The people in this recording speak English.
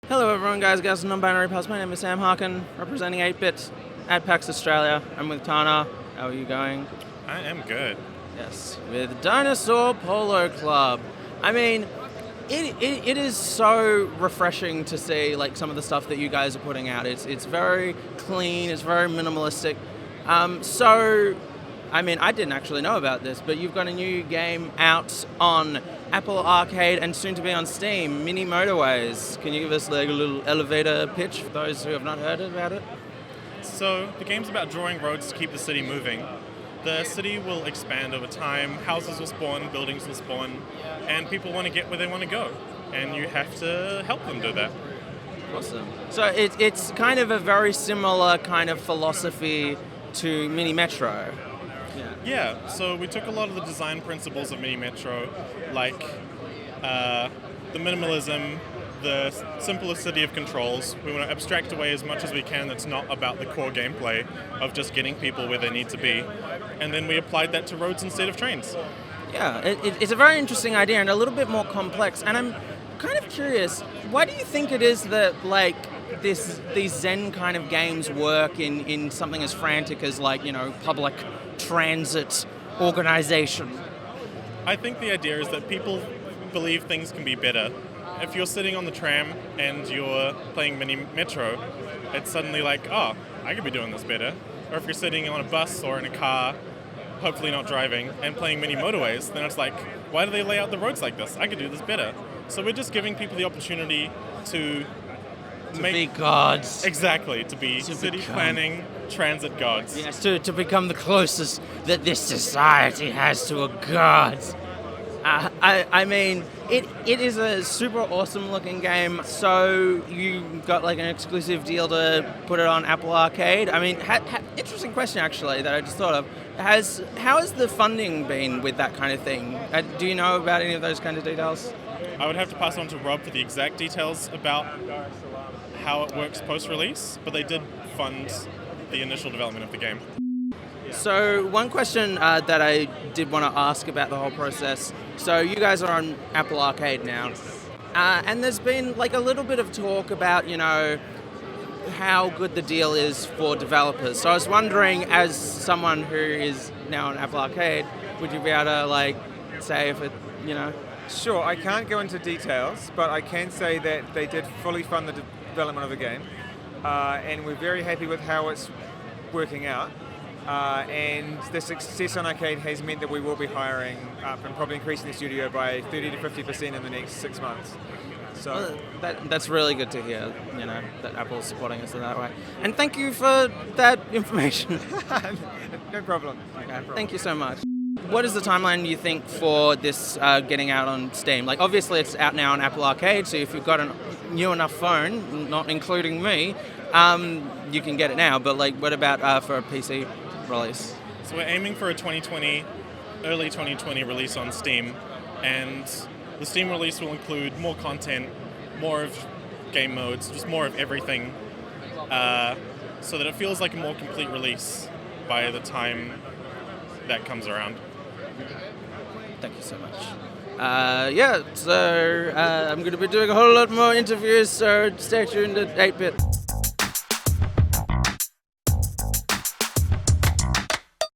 Hello everyone, guys, girls and non-binary pals. My name is Sam Harkin, representing 8-Bit at PAX Australia. I'm with Tana. How are you going? I am good. Yes, with Dinosaur Polo Club. I mean, it is so refreshing to see like some of the stuff that you guys are putting out. It's very clean, it's very minimalistic. I mean, I didn't actually know about this, but you've got a new game out on Apple Arcade and soon to be on Steam, Mini Motorways. Can you give us like a little elevator pitch for those who have not heard about it? So the game's about drawing roads to keep the city moving. The city will expand over time, houses will spawn, buildings will spawn, and people want to get where they want to go. And you have to help them do that. Awesome. So it's kind of a very similar kind of philosophy to Mini Metro. Yeah, so we took a lot of the design principles of Mini Metro, like the minimalism, the simplicity of controls. We want to abstract away as much as we can that's not about the core gameplay of just getting people where they need to be. And then we applied that to roads instead of trains. Yeah, it's a very interesting idea and a little bit more complex. And I'm kind of curious, why do you think it is that like these Zen kind of games work in something as frantic as public transit organization? I think the idea is that people believe things can be better. If you're sitting on the tram and you're playing Mini Metro, it's suddenly like, oh, I could be doing this better. Or if you're sitting on a bus or in a car, hopefully not driving, and playing Mini Motorways, then it's like, why do they lay out the roads like this? I could do this better. So we're just giving people the opportunity to be gods. Exactly, to be city planning transit gods. Yes, to become the closest that this society has to a god. I mean, it is a super awesome looking game. So you got like an exclusive deal to put it on Apple Arcade. I mean, interesting question actually that I just thought of. How has the funding been with that kind of thing? Do you know about any of those kind of details? I would have to pass on to Rob for the exact details about how it works post-release, but they did fund the initial development of the game. So one question that I did want to ask about the whole process, so you guys are on Apple Arcade now, and there's been like a little bit of talk about, how good the deal is for developers. So I was wondering, as someone who is now on Apple Arcade, would you be able to say if it, Sure, I can't go into details, but I can say that they did fully fund the development of the game, and we're very happy with how it's working out. And the success on Arcade has meant that we will be hiring up and probably increasing the studio by 30 to 50% in the next 6 months. So that's really good to hear, that Apple's supporting us in that way. And thank you for that information. No problem. Okay. Thank you so much. What is the timeline, you think, for this getting out on Steam? Like, obviously, it's out now on Apple Arcade, so if you've got a new enough phone, not including me, you can get it now. But, what about for a PC release? So we're aiming for a early 2020 release on Steam, and the Steam release will include more content, more of game modes, just more of everything, so that it feels like a more complete release by the time that comes around. Thank you so much. I'm going to be doing a whole lot more interviews, so stay tuned at 8-Bit.